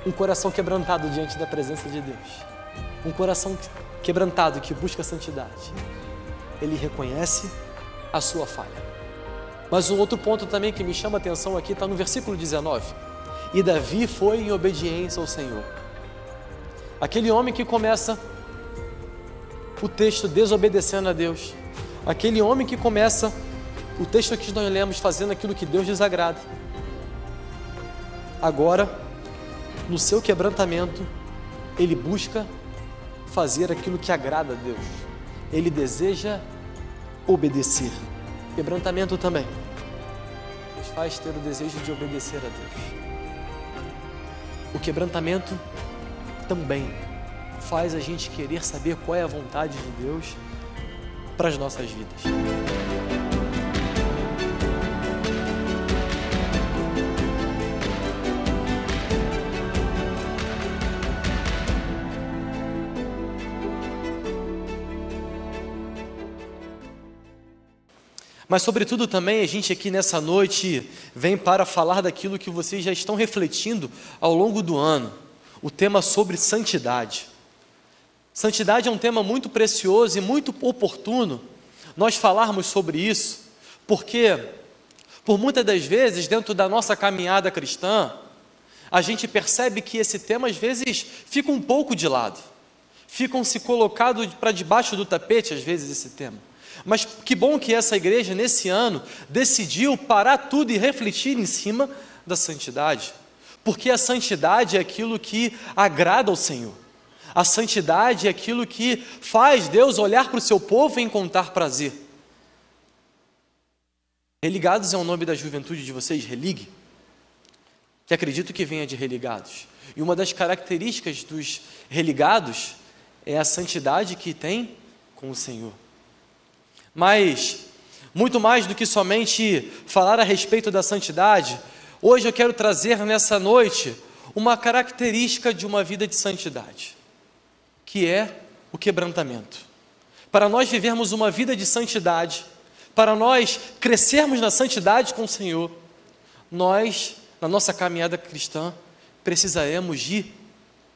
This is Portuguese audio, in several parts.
Um coração quebrantado diante da presença de Deus. Um coração quebrantado que busca a santidade. Ele reconhece a sua falha. Mas um outro ponto também que me chama a atenção aqui está no versículo 19. E Davi foi em obediência ao Senhor. Aquele homem que começa o texto desobedecendo a Deus. Aquele homem que começa o texto que nós lemos fazendo aquilo que Deus desagrada. Agora, no seu quebrantamento, ele busca fazer aquilo que agrada a Deus. Ele deseja obedecer. Quebrantamento também nos faz ter o desejo de obedecer a Deus. O quebrantamento também faz a gente querer saber qual é a vontade de Deus para as nossas vidas. Mas, sobretudo, também a gente aqui nessa noite vem para falar daquilo que vocês já estão refletindo ao longo do ano, o tema sobre santidade. Santidade é um tema muito precioso e muito oportuno nós falarmos sobre isso, porque, por muitas das vezes, dentro da nossa caminhada cristã, a gente percebe que esse tema, às vezes, fica um pouco de lado, ficam-se colocado para debaixo do tapete, às vezes, esse tema. Mas que bom que essa igreja, nesse ano, decidiu parar tudo e refletir em cima da santidade. Porque a santidade é aquilo que agrada ao Senhor. A santidade é aquilo que faz Deus olhar para o seu povo e encontrar prazer. Religados é o nome da juventude de vocês, religue, que acredito que venha de religados. E uma das características dos religados é a santidade que tem com o Senhor. Mas, muito mais do que somente falar a respeito da santidade, hoje eu quero trazer nessa noite uma característica de uma vida de santidade, que é o quebrantamento. Para nós vivermos uma vida de santidade, para nós crescermos na santidade com o Senhor, nós, na nossa caminhada cristã, precisaremos de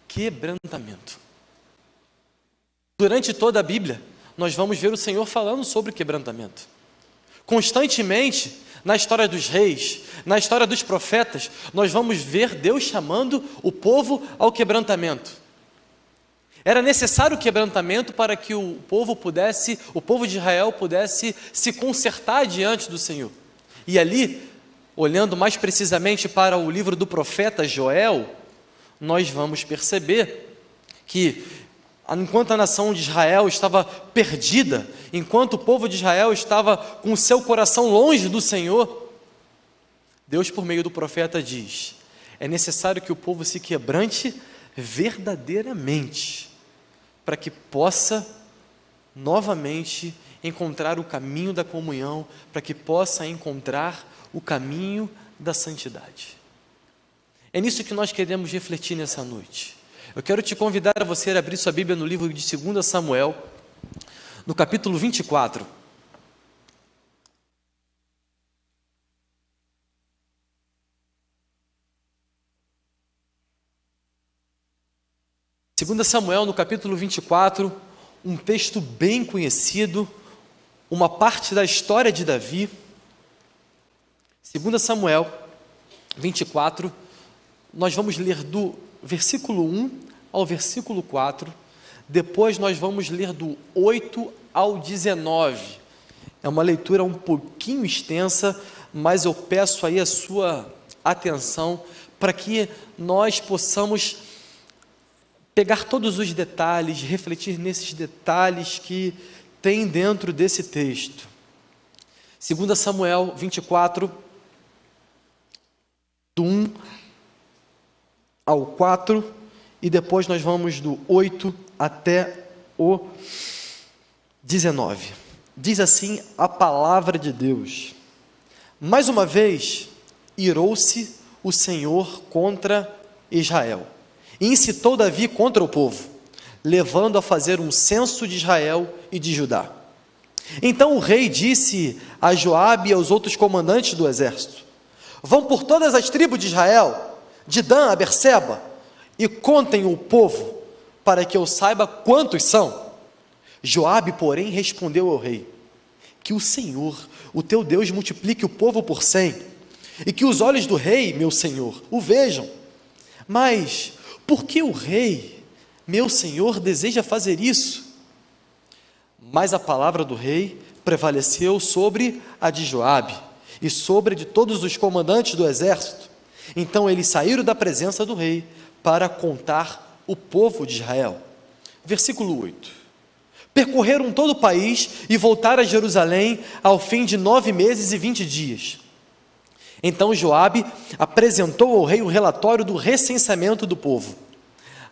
quebrantamento. Durante toda a Bíblia, nós vamos ver o Senhor falando sobre quebrantamento. Constantemente, na história dos reis, na história dos profetas, nós vamos ver Deus chamando o povo ao quebrantamento. Era necessário o quebrantamento para que o povo de Israel pudesse se consertar diante do Senhor. E ali, olhando mais precisamente para o livro do profeta Joel, nós vamos perceber que enquanto a nação de Israel estava perdida, enquanto o povo de Israel estava com o seu coração longe do Senhor, Deus, por meio do profeta, diz: é necessário que o povo se quebrante verdadeiramente, para que possa novamente encontrar o caminho da comunhão, para que possa encontrar o caminho da santidade. É nisso que nós queremos refletir nessa noite. Eu quero te convidar a você a abrir sua Bíblia no livro de 2 Samuel, no capítulo 24. Segunda Samuel, no capítulo 24, um texto bem conhecido, uma parte da história de Davi. 2 Samuel 24, nós vamos ler do versículo 1 ao versículo 4, depois nós vamos ler do 8 ao 19. É uma leitura um pouquinho extensa, mas eu peço aí a sua atenção para que nós possamos pegar todos os detalhes, refletir nesses detalhes que tem dentro desse texto. 2 Samuel 24, do 1 ao 4, e depois nós vamos do 8 até o 19. Diz assim a palavra de Deus: mais uma vez irou-se o Senhor contra Israel, e incitou Davi contra o povo, levando a fazer um censo de Israel e de Judá. Então o rei disse a Joabe e aos outros comandantes do exército: vão por todas as tribos de Israel, de Dan a Berseba, e contem o povo, para que eu saiba quantos são. Joabe, porém, respondeu ao rei: que o Senhor, o teu Deus, multiplique o povo por 100, e que os olhos do rei, meu senhor, o vejam. Mas por que o rei, meu senhor, deseja fazer isso? Mas a palavra do rei prevaleceu sobre a de Joabe e sobre a de todos os comandantes do exército. Então eles saíram da presença do rei para contar o povo de Israel. Versículo 8. Percorreram todo o país e voltaram a Jerusalém ao fim de 9 meses e 20 dias. Então Joabe apresentou ao rei o relatório do recenseamento do povo.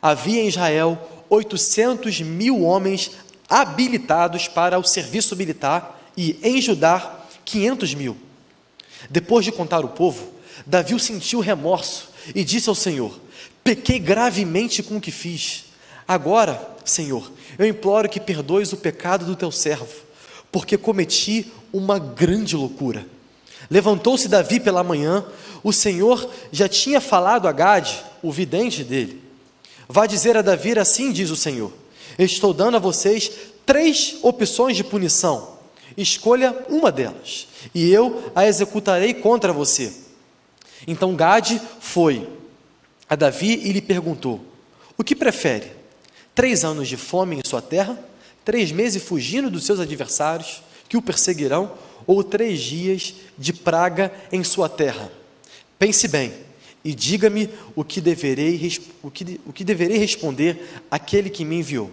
Havia em Israel 800.000 homens habilitados para o serviço militar e em Judá 500.000. Depois de contar o povo, Davi sentiu remorso e disse ao Senhor: pequei gravemente com o que fiz. Agora, Senhor, eu imploro que perdoes o pecado do teu servo, porque cometi uma grande loucura. Levantou-se Davi pela manhã, o Senhor já tinha falado a Gade, o vidente dele. Vá dizer a Davi: assim diz o Senhor, estou dando a vocês 3 opções de punição, escolha uma delas, e eu a executarei contra você. Então Gade foi a Davi e lhe perguntou: o que prefere? 3 anos de fome em sua terra, 3 meses fugindo dos seus adversários, que o perseguirão, ou 3 dias de praga em sua terra? Pense bem, e diga-me o que deverei responder àquele que me enviou.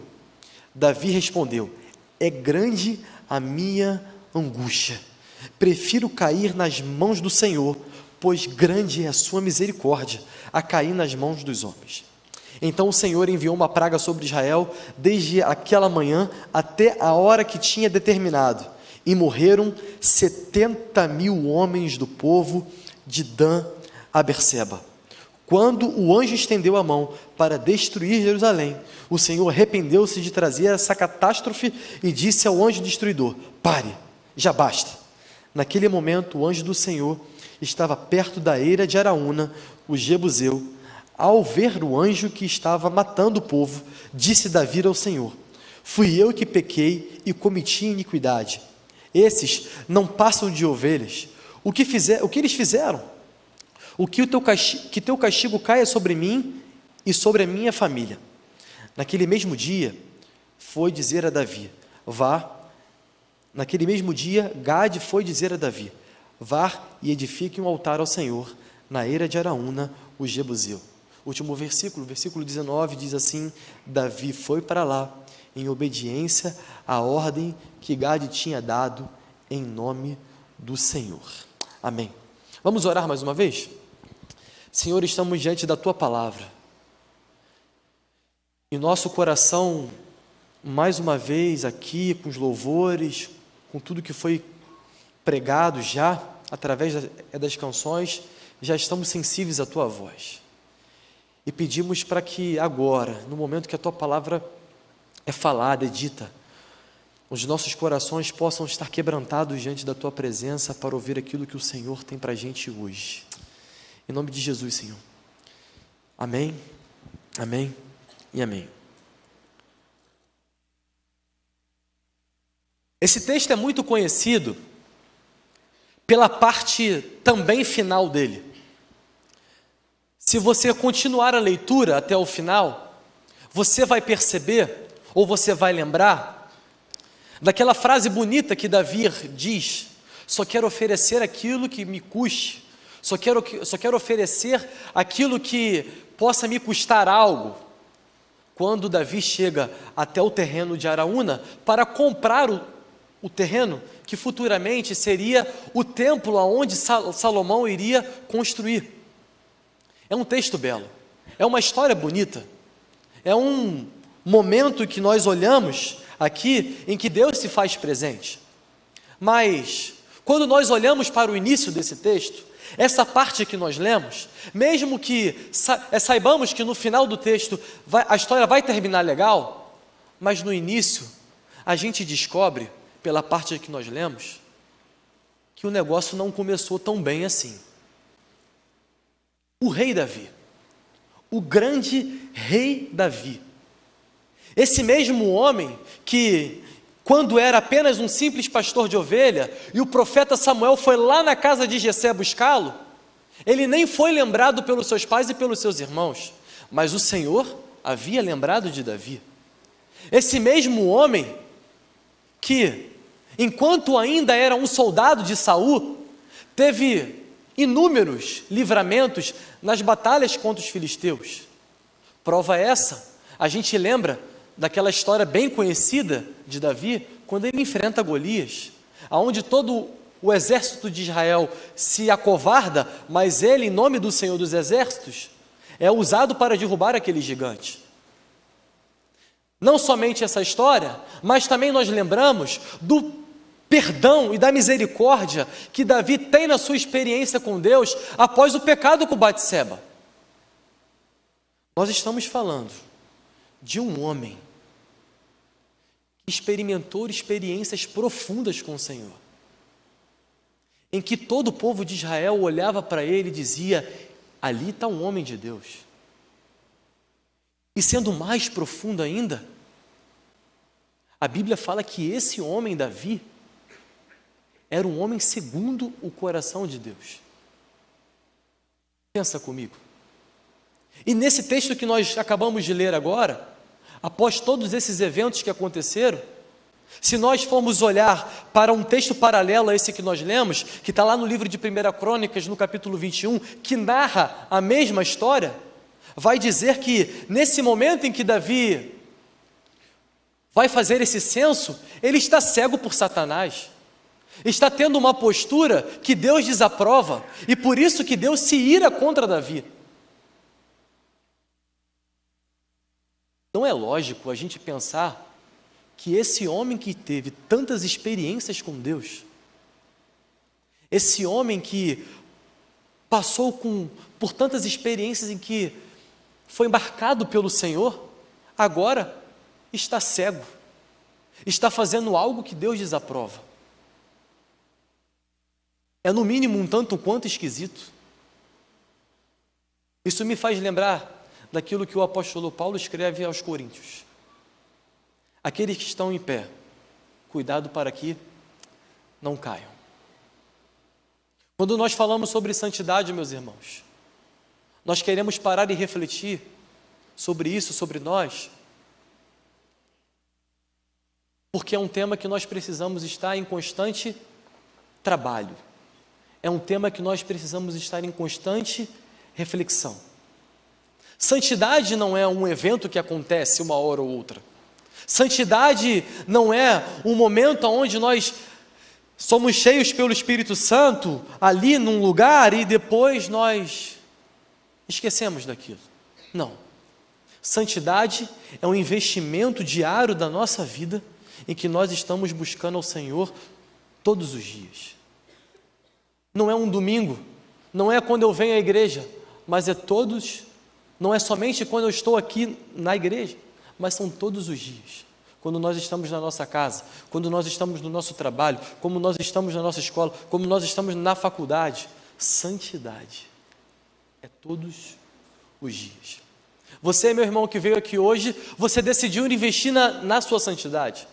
Davi respondeu: é grande a minha angústia, prefiro cair nas mãos do Senhor, pois grande é a sua misericórdia, a cair nas mãos dos homens. Então o Senhor enviou uma praga sobre Israel, desde aquela manhã até a hora que tinha determinado, e morreram 70.000 homens do povo de Dan a Berseba. Quando o anjo estendeu a mão para destruir Jerusalém, o Senhor arrependeu-se de trazer essa catástrofe e disse ao anjo destruidor: pare, já basta. Naquele momento o anjo do Senhor estava perto da eira de Araúna, o Jebuseu. Ao ver o anjo que estava matando o povo, disse Davi ao Senhor: fui eu que pequei e cometi iniquidade. Esses não passam de ovelhas. O que eles fizeram? Que teu castigo caia sobre mim e sobre a minha família. Naquele mesmo dia, foi dizer a Davi: vá. Naquele mesmo dia, Gade foi dizer a Davi: vá e edifique um altar ao Senhor, na eira de Araúna, o Jebuseu. Último versículo, versículo 19, diz assim: Davi foi para lá, em obediência à ordem que Gade tinha dado, em nome do Senhor. Amém. Vamos orar mais uma vez? Senhor, estamos diante da Tua Palavra, e nosso coração, mais uma vez aqui, com os louvores, com tudo que foi pregado já, através das canções, já estamos sensíveis à Tua voz. E pedimos para que agora, no momento que a Tua Palavra é falada, é dita, os nossos corações possam estar quebrantados diante da Tua presença para ouvir aquilo que o Senhor tem para a gente hoje. Em nome de Jesus, Senhor. Amém, amém e amém. Esse texto é muito conhecido pela parte também final dele. Se você continuar a leitura até o final, você vai perceber, ou você vai lembrar, daquela frase bonita que Davi diz: só quero oferecer aquilo que me custe, só quero oferecer aquilo que possa me custar algo. Quando Davi chega até o terreno de Araúna para comprar o terreno que futuramente seria o templo aonde Salomão iria construir. É um texto belo, é uma história bonita, é um momento que nós olhamos aqui em que Deus se faz presente. Mas quando nós olhamos para o início desse texto, essa parte que nós lemos, mesmo que saibamos que no final do texto a história vai terminar legal, mas no início a gente descobre, pela parte que nós lemos, que o negócio não começou tão bem assim. O rei Davi, o grande rei Davi. Esse mesmo homem que, quando era apenas um simples pastor de ovelha, e o profeta Samuel foi lá na casa de Jessé buscá-lo, ele nem foi lembrado pelos seus pais e pelos seus irmãos, mas o Senhor havia lembrado de Davi. Esse mesmo homem que, enquanto ainda era um soldado de Saul, teve inúmeros livramentos nas batalhas contra os filisteus. Prova essa, a gente lembra daquela história bem conhecida de Davi, quando ele enfrenta Golias, aonde todo o exército de Israel se acovarda, mas ele, em nome do Senhor dos Exércitos, é usado para derrubar aquele gigante. Não somente essa história, mas também nós lembramos do perdão e da misericórdia que Davi tem na sua experiência com Deus após o pecado com Batseba. Nós estamos falando de um homem que experimentou experiências profundas com o Senhor, em que todo o povo de Israel olhava para ele e dizia: ali está um homem de Deus. E sendo mais profundo ainda, a Bíblia fala que esse homem, Davi, era um homem segundo o coração de Deus. Pensa comigo. E nesse texto que nós acabamos de ler agora, após todos esses eventos que aconteceram, se nós formos olhar para um texto paralelo a esse que nós lemos, que está lá no livro de 1 Crônicas, no capítulo 21, que narra a mesma história, vai dizer que nesse momento em que Davi vai fazer esse censo, ele está cego por Satanás, está tendo uma postura que Deus desaprova, e por isso que Deus se ira contra Davi. Não é lógico a gente pensar que esse homem que teve tantas experiências com Deus, esse homem que passou por tantas experiências em que foi marcado pelo Senhor, agora está cego, está fazendo algo que Deus desaprova. É no mínimo um tanto quanto esquisito. Isso me faz lembrar daquilo que o apóstolo Paulo escreve aos Coríntios: aqueles que estão em pé, cuidado para que não caiam. Quando nós falamos sobre santidade, meus irmãos, nós queremos parar e refletir sobre isso, sobre nós, porque é um tema que nós precisamos estar em constante trabalho, é um tema que nós precisamos estar em constante reflexão. Santidade não é um evento que acontece uma hora ou outra. Santidade não é um momento onde nós somos cheios pelo Espírito Santo ali num lugar e depois nós esquecemos daquilo. Não. Santidade é um investimento diário da nossa vida em que nós estamos buscando ao Senhor todos os dias. Não é um domingo, não é quando eu venho à igreja, mas não é somente quando eu estou aqui na igreja, mas são todos os dias. Quando nós estamos na nossa casa, quando nós estamos no nosso trabalho, como nós estamos na nossa escola, como nós estamos na faculdade. Santidade é todos os dias. Você, meu irmão, que veio aqui hoje, você decidiu investir na sua santidade.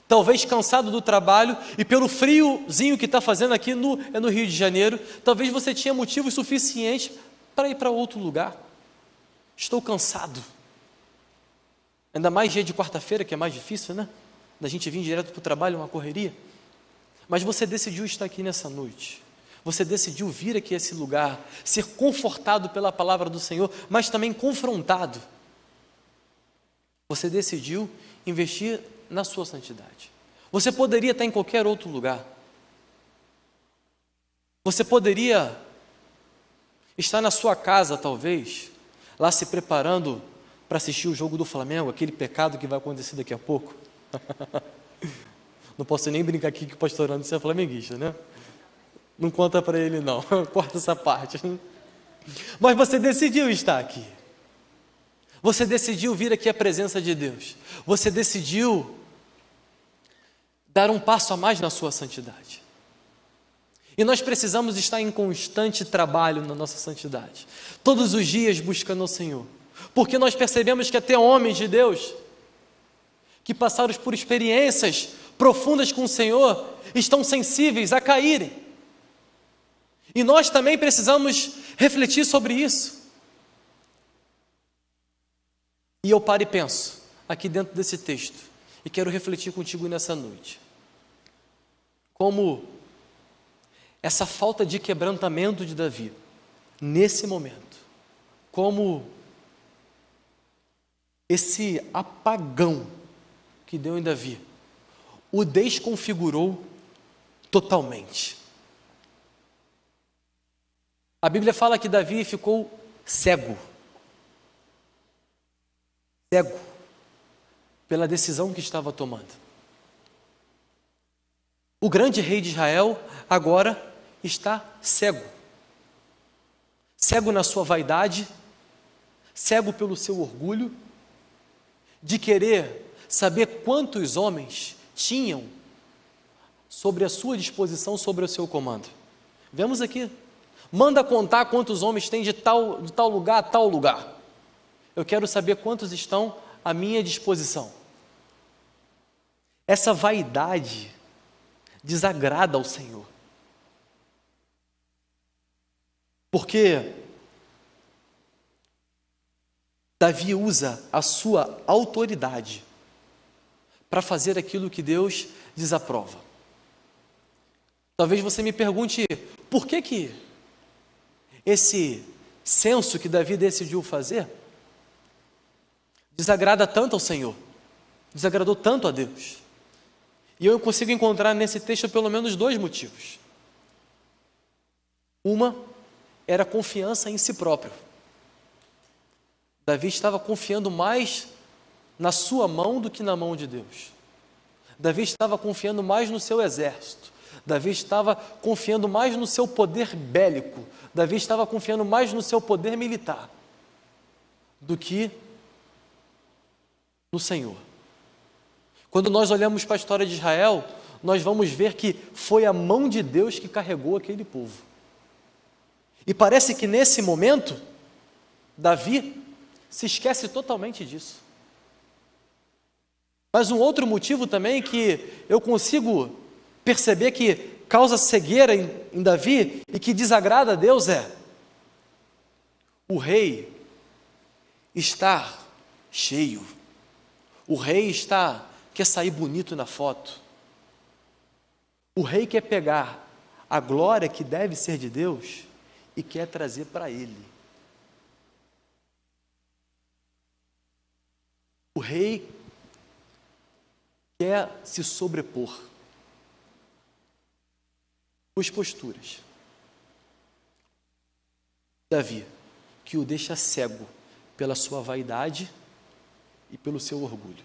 Talvez cansado do trabalho e pelo friozinho que está fazendo aqui no Rio de Janeiro, talvez você tinha motivos suficientes para ir para outro lugar. Estou cansado. Ainda mais dia de quarta-feira, que é mais difícil, né? Da gente vir direto para o trabalho, uma correria. Mas você decidiu estar aqui nessa noite. Você decidiu vir aqui a esse lugar, ser confortado pela palavra do Senhor, mas também confrontado. Você decidiu investir na sua santidade. Você poderia estar em qualquer outro lugar. Você poderia estar na sua casa, talvez, lá se preparando para assistir o jogo do Flamengo, aquele pecado que vai acontecer daqui a pouco. Não posso nem brincar aqui que o pastor Anderson é flamenguista, né? Não conta para ele não, corta essa parte. Mas você decidiu estar aqui. Você decidiu vir aqui à presença de Deus. Você decidiu dar um passo a mais na sua santidade. E nós precisamos estar em constante trabalho na nossa santidade. Todos os dias buscando o Senhor. porque nós percebemos que até homens de Deus, que passaram por experiências profundas com o Senhor, estão sensíveis a caírem. E nós também precisamos refletir sobre isso. E eu paro e penso, aqui dentro desse texto, e quero refletir contigo nessa noite, como essa falta de quebrantamento de Davi, nesse momento, como esse apagão que deu em Davi, o desconfigurou totalmente. A Bíblia fala que Davi ficou cego pela decisão que estava tomando. O grande rei de Israel agora está cego na sua vaidade, cego pelo seu orgulho, de querer saber quantos homens tinham sobre a sua disposição, sobre o seu comando. Vemos aqui, manda contar quantos homens tem de tal lugar a tal lugar. Eu quero saber quantos estão à minha disposição. Essa vaidade desagrada ao Senhor. Porque Davi usa a sua autoridade para fazer aquilo que Deus desaprova. Talvez você me pergunte, por que esse censo que Davi decidiu fazer desagrada tanto ao Senhor, desagradou tanto a Deus? E eu consigo encontrar nesse texto pelo menos dois motivos. Uma era a confiança em si próprio. Davi estava confiando mais na sua mão do que na mão de Deus. Davi estava confiando mais no seu exército. Davi estava confiando mais no seu poder bélico. Davi estava confiando mais no seu poder militar do que no Senhor. Quando nós olhamos para a história de Israel, nós vamos ver que foi a mão de Deus que carregou aquele povo. E parece que nesse momento, Davi se esquece totalmente disso. Mas um outro motivo também que eu consigo perceber que causa cegueira em Davi e que desagrada a Deus é o rei está cheio. O rei quer sair bonito na foto. O rei quer pegar a glória que deve ser de Deus e quer trazer para ele. O rei quer se sobrepor. Duas posturas. Davi, que o deixa cego pela sua vaidade e pelo seu orgulho.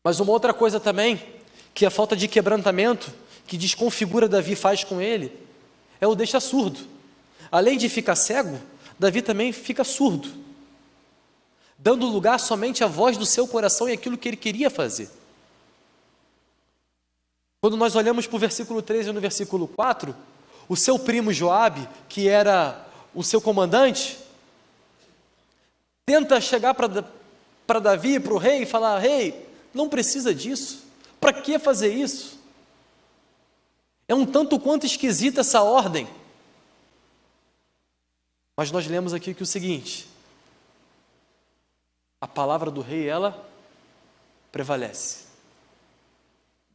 Mas uma outra coisa também, que a falta de quebrantamento que desconfigura Davi faz com ele, é o deixa surdo. Além de ficar cego, Davi também fica surdo, dando lugar somente à voz do seu coração e aquilo que ele queria fazer. Quando nós olhamos para o versículo 13 e no versículo 4, o seu primo Joabe, que era o seu comandante, tenta chegar para Davi, para o rei, e falar: rei, não precisa disso, para que fazer isso? É um tanto quanto esquisita essa ordem. Mas nós lemos aqui que o seguinte: a palavra do rei, ela prevalece.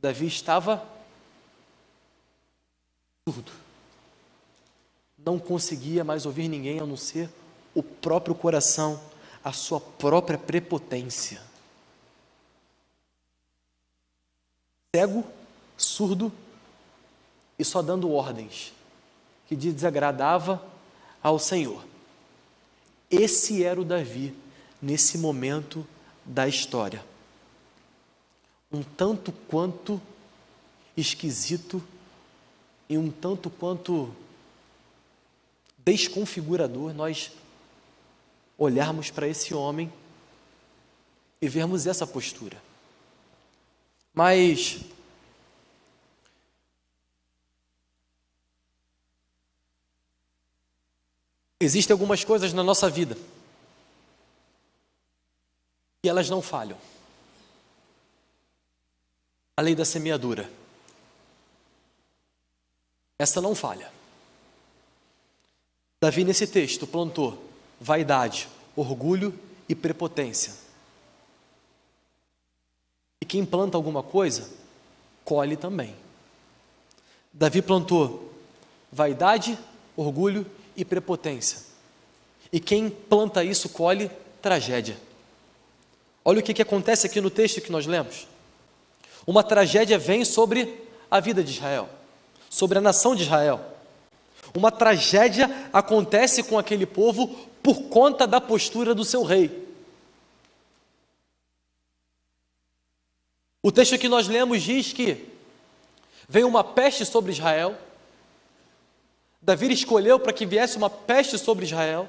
Davi estava surdo. Não conseguia mais ouvir ninguém a não ser o próprio coração, a sua própria prepotência. Cego, surdo e só dando ordens que desagradava ao Senhor. Esse era o Davi nesse momento da história. Um tanto quanto esquisito e um tanto quanto desconfigurador nós olharmos para esse homem e vermos essa postura. Mas Existem algumas coisas na nossa vida e elas não falham. A lei da semeadura. Essa não falha. Davi, nesse texto, plantou vaidade, orgulho e prepotência. E quem planta alguma coisa, colhe também. Davi plantou vaidade, orgulho e prepotência. E quem planta isso, colhe tragédia. Olha o que acontece aqui no texto que nós lemos. Uma tragédia vem sobre a vida de Israel, sobre a nação de Israel. Uma tragédia acontece com aquele povo por conta da postura do seu rei. O texto que nós lemos diz que veio uma peste sobre Israel. Davi escolheu para que viesse uma peste sobre Israel,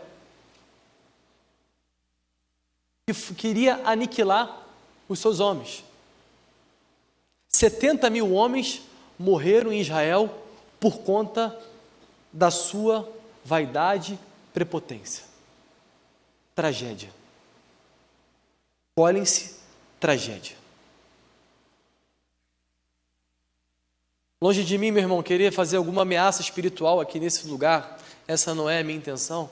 que queria aniquilar os seus homens. 70.000 homens morreram em Israel por conta da sua vaidade e prepotência. Tragédia. Colhem-se tragédia. Longe de mim, meu irmão, querer fazer alguma ameaça espiritual aqui nesse lugar, essa não é a minha intenção,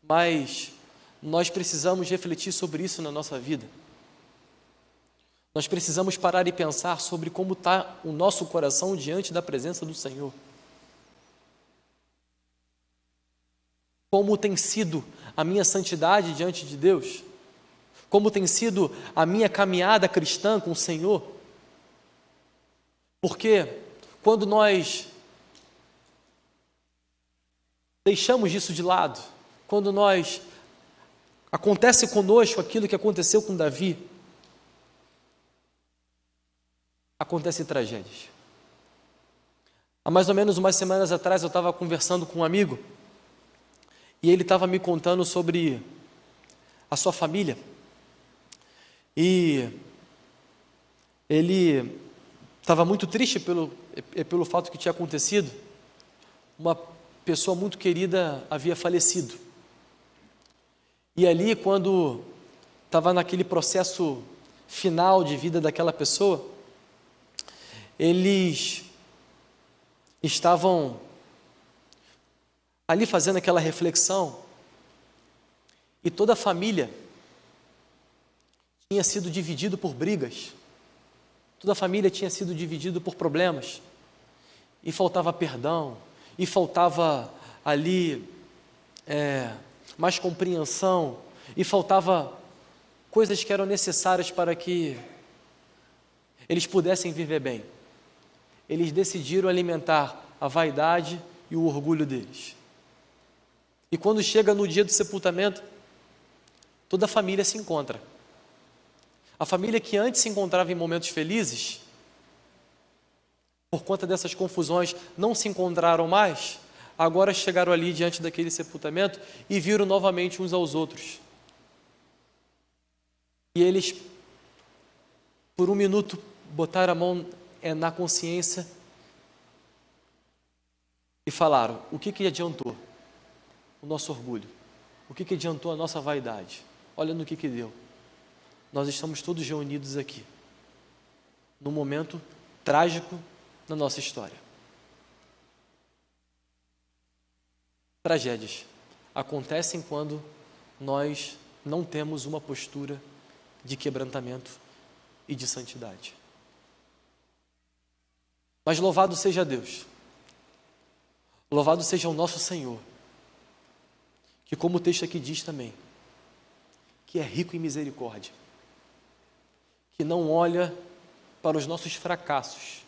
mas nós precisamos refletir sobre isso na nossa vida. Nós precisamos parar e pensar sobre como está o nosso coração diante da presença do Senhor. Como tem sido a minha santidade diante de Deus? Como tem sido a minha caminhada cristã com o Senhor? Porque quando nós deixamos isso de lado, quando acontece conosco aquilo que aconteceu com Davi, acontecem tragédias. Há mais ou menos umas semanas atrás eu estava conversando com um amigo e ele estava me contando sobre a sua família. E ele estava muito triste pelo fato que tinha acontecido. Uma pessoa muito querida havia falecido. E ali, quando estava naquele processo final de vida daquela pessoa, eles estavam ali fazendo aquela reflexão e toda a família tinha sido dividida por brigas, toda a família tinha sido dividida por problemas e faltava perdão, e faltava ali mais compreensão, e faltava coisas que eram necessárias para que eles pudessem viver bem. Eles decidiram alimentar a vaidade e o orgulho deles. E quando chega no dia do sepultamento, toda a família se encontra. A família que antes se encontrava em momentos felizes, por conta dessas confusões, não se encontraram mais, agora chegaram ali diante daquele sepultamento e viram novamente uns aos outros. E eles, por um minuto, botaram a mão na consciência e falaram: o que adiantou o nosso orgulho? O que adiantou a nossa vaidade? Olha no que deu. Nós estamos todos reunidos aqui, num momento trágico na nossa história. Tragédias acontecem quando nós não temos uma postura de quebrantamento e de santidade. Mas louvado seja Deus, louvado seja o nosso Senhor, que, como o texto aqui diz também, que é rico em misericórdia, que não olha para os nossos fracassos,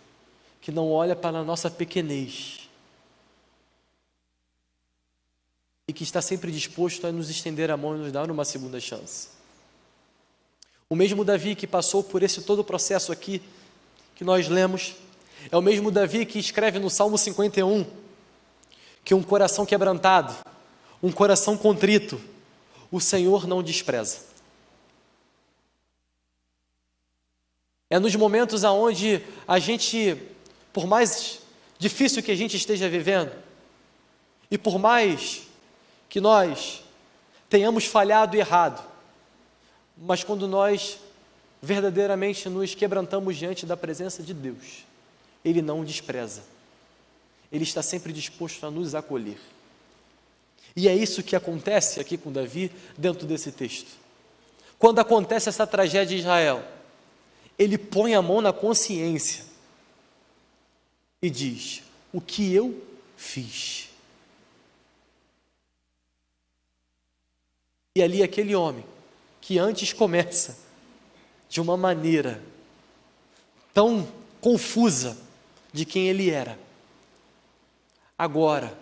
que não olha para a nossa pequenez, e que está sempre disposto a nos estender a mão e nos dar uma segunda chance. O mesmo Davi que passou por esse todo o processo aqui, que nós lemos, é o mesmo Davi que escreve no Salmo 51, que um coração quebrantado, um coração contrito, o Senhor não despreza. É nos momentos aonde a gente, por mais difícil que a gente esteja vivendo, E por mais que nós tenhamos falhado e errado, mas quando nós verdadeiramente nos quebrantamos diante da presença de Deus, Ele não o despreza. Ele está sempre disposto a nos acolher. E é isso que acontece aqui com Davi, dentro desse texto. Quando acontece essa tragédia em Israel, ele põe a mão na consciência e diz: o que eu fiz? E ali aquele homem, que antes começa de uma maneira tão confusa de quem ele era, agora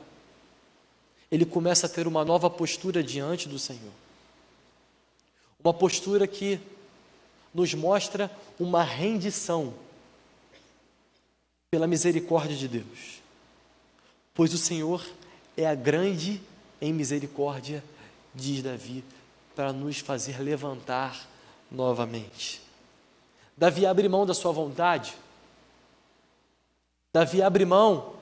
ele começa a ter uma nova postura diante do Senhor. Uma postura que nos mostra uma rendição pela misericórdia de Deus. Pois o Senhor é a grande em misericórdia, diz Davi, para nos fazer levantar novamente. Davi abre mão da sua vontade. Davi abre mão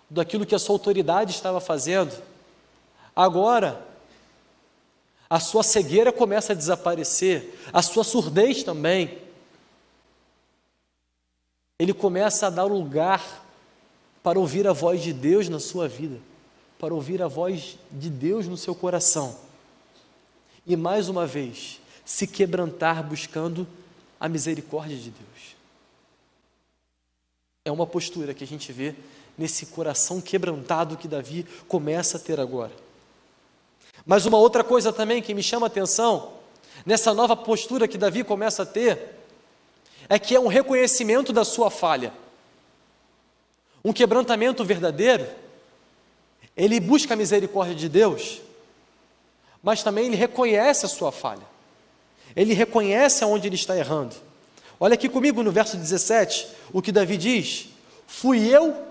daquilo que a sua autoridade estava fazendo. Agora, a sua cegueira começa a desaparecer, a sua surdez também. Ele começa a dar lugar para ouvir a voz de Deus na sua vida, para ouvir a voz de Deus no seu coração. E mais uma vez, se quebrantar buscando a misericórdia de Deus. É uma postura que a gente vê nesse coração quebrantado que Davi começa a ter agora. Mas uma outra coisa também que me chama a atenção, nessa nova postura que Davi começa a ter, é que é um reconhecimento da sua falha. Um quebrantamento verdadeiro, ele busca a misericórdia de Deus, mas também ele reconhece a sua falha. Ele reconhece aonde ele está errando. Olha aqui comigo no verso 17, o que Davi diz: fui eu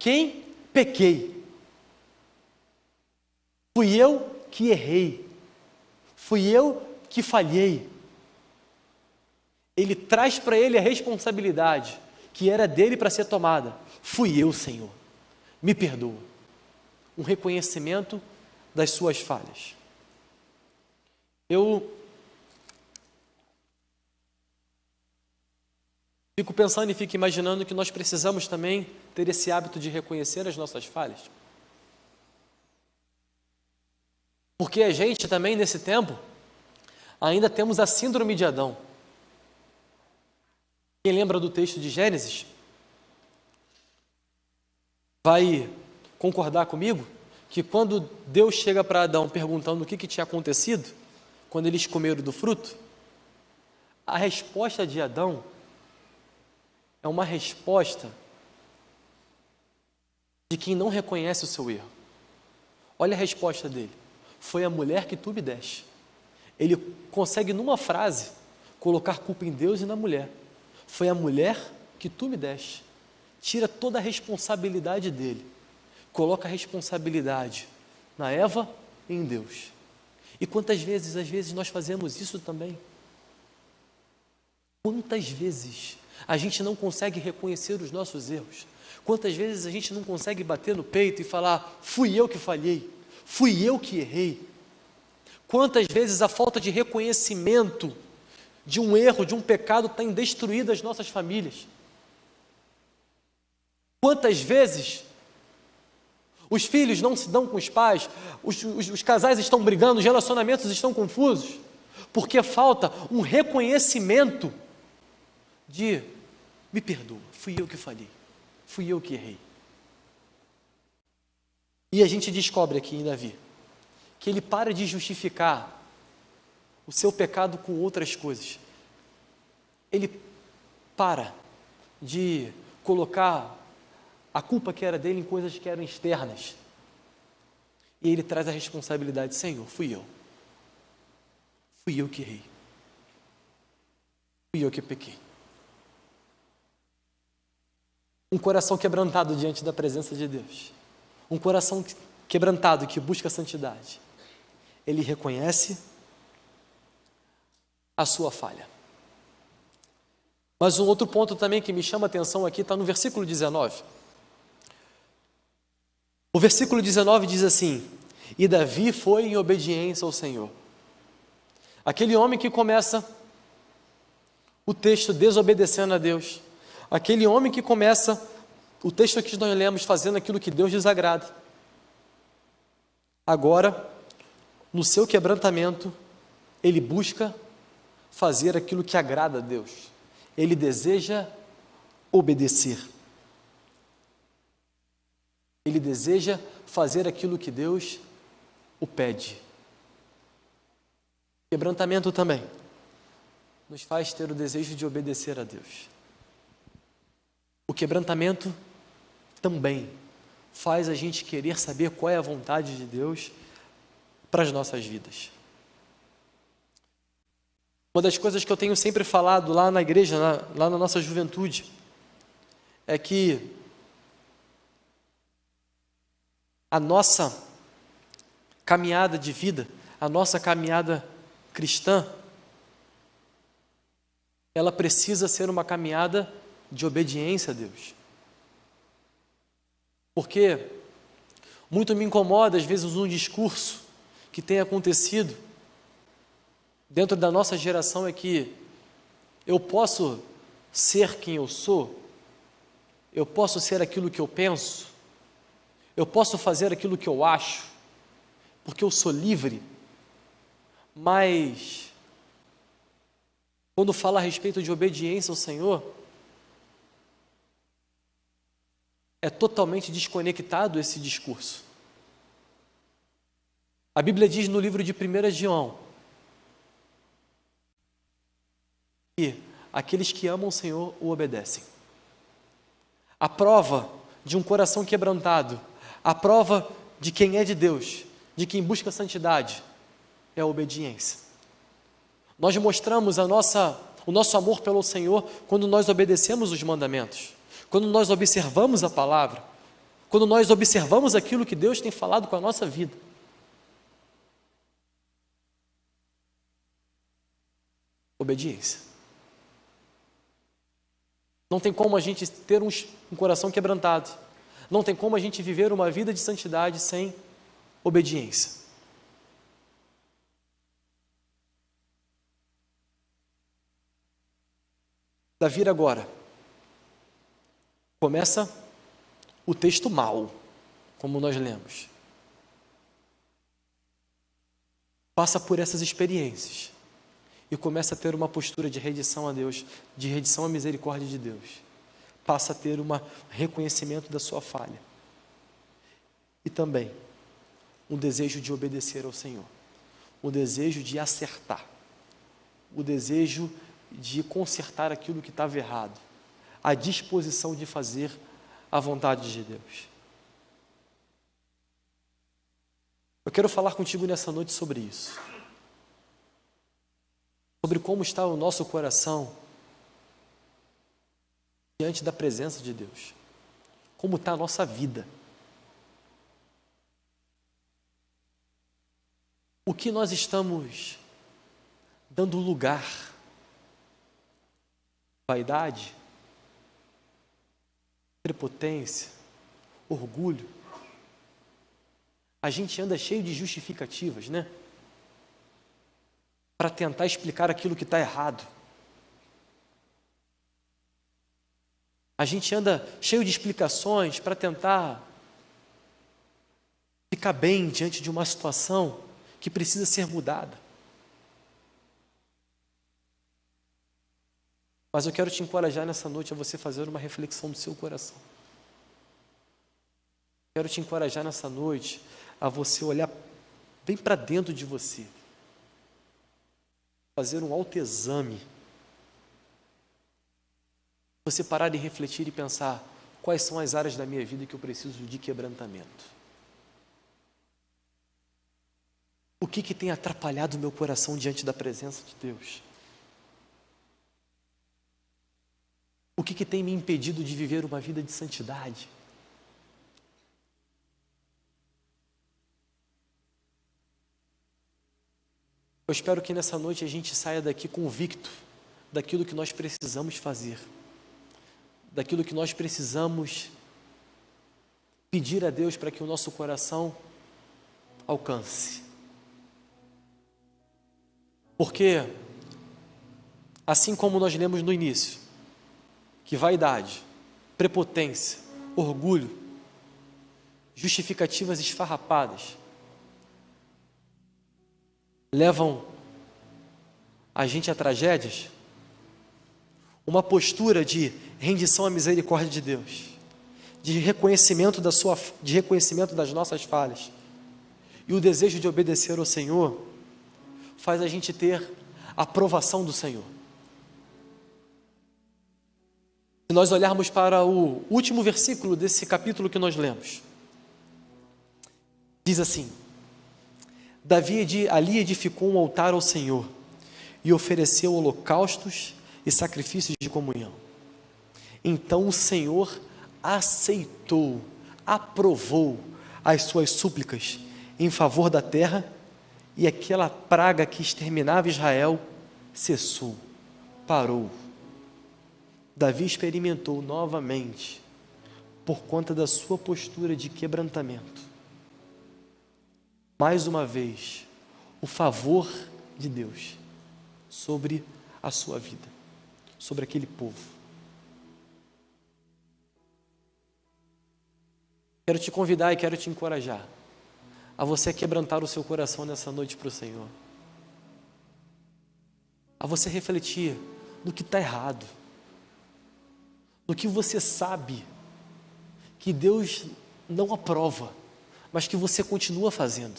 quem pequei. Fui eu que errei. Fui eu que falhei. Ele traz para ele a responsabilidade que era dele para ser tomada. Fui eu, Senhor. Me perdoa. Um reconhecimento das suas falhas. Eu fico pensando e fico imaginando que nós precisamos também ter esse hábito de reconhecer as nossas falhas. Porque a gente também, nesse tempo, ainda temos a síndrome de Adão. Quem lembra do texto de Gênesis vai concordar comigo que quando Deus chega para Adão perguntando o que tinha acontecido quando eles comeram do fruto, a resposta de Adão é uma resposta de quem não reconhece o seu erro. Olha a resposta dele: foi a mulher que tu me deste. Ele consegue numa frase colocar culpa em Deus e na mulher. Foi a mulher que tu me deste. Tira toda a responsabilidade dele, coloca a responsabilidade na Eva e em Deus. E quantas vezes, às vezes, nós fazemos isso também? Quantas vezes a gente não consegue reconhecer os nossos erros? Quantas vezes a gente não consegue bater no peito e falar: fui eu que falhei, fui eu que errei? Quantas vezes a falta de reconhecimento de um erro, de um pecado, tem destruído as nossas famílias? Quantas vezes os filhos não se dão com os pais, os casais estão brigando, os relacionamentos estão confusos, porque falta um reconhecimento de: me perdoa, fui eu que falhei, fui eu que errei. E a gente descobre aqui em Davi que ele para de justificar o seu pecado com outras coisas. Ele para de colocar a culpa que era dele em coisas que eram externas. E ele traz a responsabilidade: Senhor, fui eu. Fui eu que errei. Fui eu que pequei. Um coração quebrantado diante da presença de Deus. Um coração quebrantado que busca a santidade. Ele reconhece a sua falha. Mas um outro ponto também que me chama a atenção aqui está no versículo 19. O versículo 19 diz assim: e Davi foi em obediência ao Senhor. Aquele homem que começa o texto desobedecendo a Deus, aquele homem que começa o texto que nós lemos fazendo aquilo que Deus desagrada, agora, no seu quebrantamento, ele busca fazer aquilo que agrada a Deus, ele deseja obedecer, ele deseja fazer aquilo que Deus o pede. Quebrantamento também nos faz ter o desejo de obedecer a Deus. O quebrantamento também faz a gente querer saber qual é a vontade de Deus para as nossas vidas. Uma das coisas que eu tenho sempre falado lá na igreja, lá na nossa juventude, é que a nossa caminhada de vida, a nossa caminhada cristã, ela precisa ser uma caminhada de obediência a Deus. Porque muito me incomoda, às vezes, um discurso que tem acontecido dentro da nossa geração, é que eu posso ser quem eu sou, eu posso ser aquilo que eu penso, eu posso fazer aquilo que eu acho, porque eu sou livre, mas quando fala a respeito de obediência ao Senhor, é totalmente desconectado esse discurso. A Bíblia diz no livro de 1 João que aqueles que amam o Senhor o obedecem. A prova de um coração quebrantado, a prova de quem é de Deus, de quem busca a santidade, é a obediência. Nós mostramos o nosso amor pelo Senhor quando nós obedecemos os mandamentos, quando nós observamos a palavra, quando nós observamos aquilo que Deus tem falado com a nossa vida. Obediência. Não tem como a gente ter um coração quebrantado, não tem como a gente viver uma vida de santidade sem obediência. Davi agora começa o texto mal, como nós lemos. Passa por essas experiências e começa a ter uma postura de rendição a Deus, de rendição à misericórdia de Deus. Passa a ter um reconhecimento da sua falha. E também um desejo de obedecer ao Senhor, o desejo de acertar, o desejo de consertar aquilo que estava errado, a disposição de fazer a vontade de Deus. Eu quero falar contigo nessa noite sobre isso, sobre como está o nosso coração diante da presença de Deus, como está a nossa vida. O que nós estamos dando lugar? Vaidade, prepotência, orgulho. A gente anda cheio de justificativas, né? Para tentar explicar aquilo que está errado. A gente anda cheio de explicações para tentar ficar bem diante de uma situação que precisa ser mudada. Mas eu quero te encorajar nessa noite a você fazer uma reflexão do seu coração. Quero te encorajar nessa noite a você olhar bem para dentro de você. Fazer um autoexame. Você parar e refletir e pensar quais são as áreas da minha vida que eu preciso de quebrantamento. O que tem atrapalhado o meu coração diante da presença de Deus? O que tem me impedido de viver uma vida de santidade? Eu espero que nessa noite a gente saia daqui convicto daquilo que nós precisamos fazer, daquilo que nós precisamos pedir a Deus para que o nosso coração alcance. Porque, assim como nós lemos no início, que vaidade, prepotência, orgulho, justificativas esfarrapadas levam a gente a tragédias, uma postura de rendição à misericórdia de Deus, de reconhecimento das nossas falhas e o desejo de obedecer ao Senhor faz a gente ter a aprovação do Senhor. Se nós olharmos para o último versículo desse capítulo que nós lemos, diz assim: Davi ali edificou um altar ao Senhor e ofereceu holocaustos e sacrifícios de comunhão. Então o Senhor aceitou, aprovou as suas súplicas em favor da terra, e aquela praga que exterminava Israel cessou, parou. Davi experimentou novamente, por conta da sua postura de quebrantamento, mais uma vez, o favor de Deus sobre a sua vida, sobre aquele povo. Quero te convidar e quero te encorajar a você quebrantar o seu coração nessa noite para o Senhor, a você refletir no que está errado, no que você sabe que Deus não aprova, mas que você continua fazendo.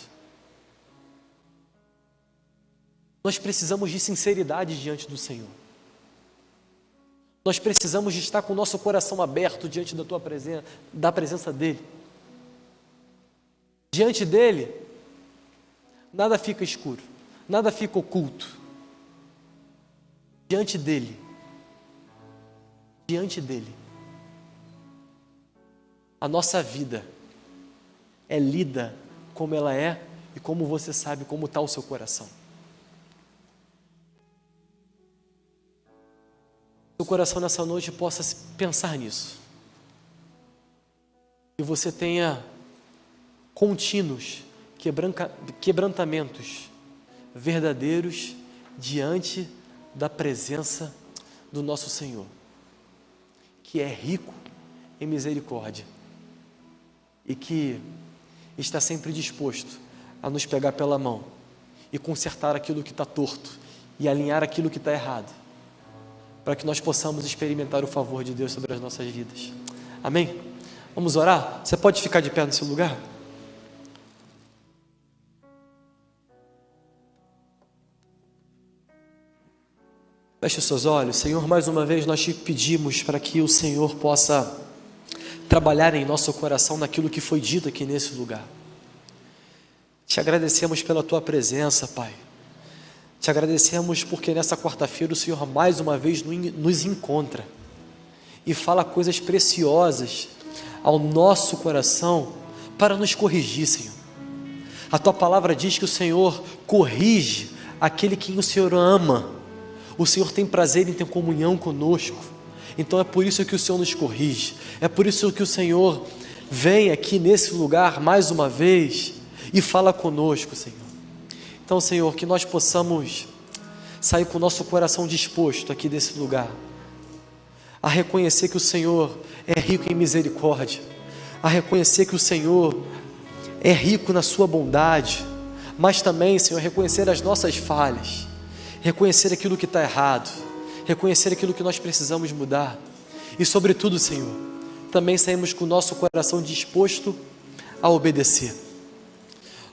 Nós precisamos de sinceridade diante do Senhor. Nós precisamos de estar com o nosso coração aberto diante da presença dEle. Diante dEle, nada fica escuro, nada fica oculto. Diante dEle, a nossa vida é lida como ela é e como você sabe como está o seu coração. Seu coração nessa noite possa pensar nisso. Que você tenha contínuos quebrantamentos verdadeiros diante da presença do nosso Senhor, que é rico em misericórdia e que está sempre disposto a nos pegar pela mão e consertar aquilo que está torto e alinhar aquilo que está errado, para que nós possamos experimentar o favor de Deus sobre as nossas vidas. Amém? Vamos orar? Você pode ficar de pé no seu lugar? Feche os seus olhos. Senhor, mais uma vez nós te pedimos para que o Senhor possa trabalhar em nosso coração naquilo que foi dito aqui nesse lugar. Te agradecemos pela Tua presença, Pai. Te agradecemos porque nessa quarta-feira o Senhor mais uma vez nos encontra e fala coisas preciosas ao nosso coração para nos corrigir, Senhor. A Tua palavra diz que o Senhor corrige aquele que o Senhor ama. O Senhor tem prazer em ter comunhão conosco. Então é por isso que o Senhor nos corrige. É por isso que o Senhor vem aqui nesse lugar mais uma vez e fala conosco, Senhor. Então, Senhor, que nós possamos sair com o nosso coração disposto aqui desse lugar a reconhecer que o Senhor é rico em misericórdia, a reconhecer que o Senhor é rico na sua bondade, mas também, Senhor, reconhecer as nossas falhas, reconhecer aquilo que está errado, reconhecer aquilo que nós precisamos mudar e, sobretudo, Senhor, também saímos com o nosso coração disposto a obedecer.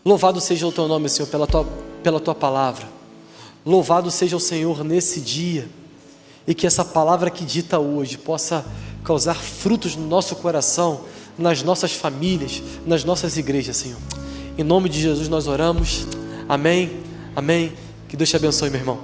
Louvado seja o Teu nome, Senhor, pela Tua palavra. Louvado seja o Senhor nesse dia, e que essa palavra que dita hoje possa causar frutos no nosso coração, nas nossas famílias, nas nossas igrejas, Senhor. Em nome de Jesus nós oramos. Amém, amém. Que Deus te abençoe, meu irmão.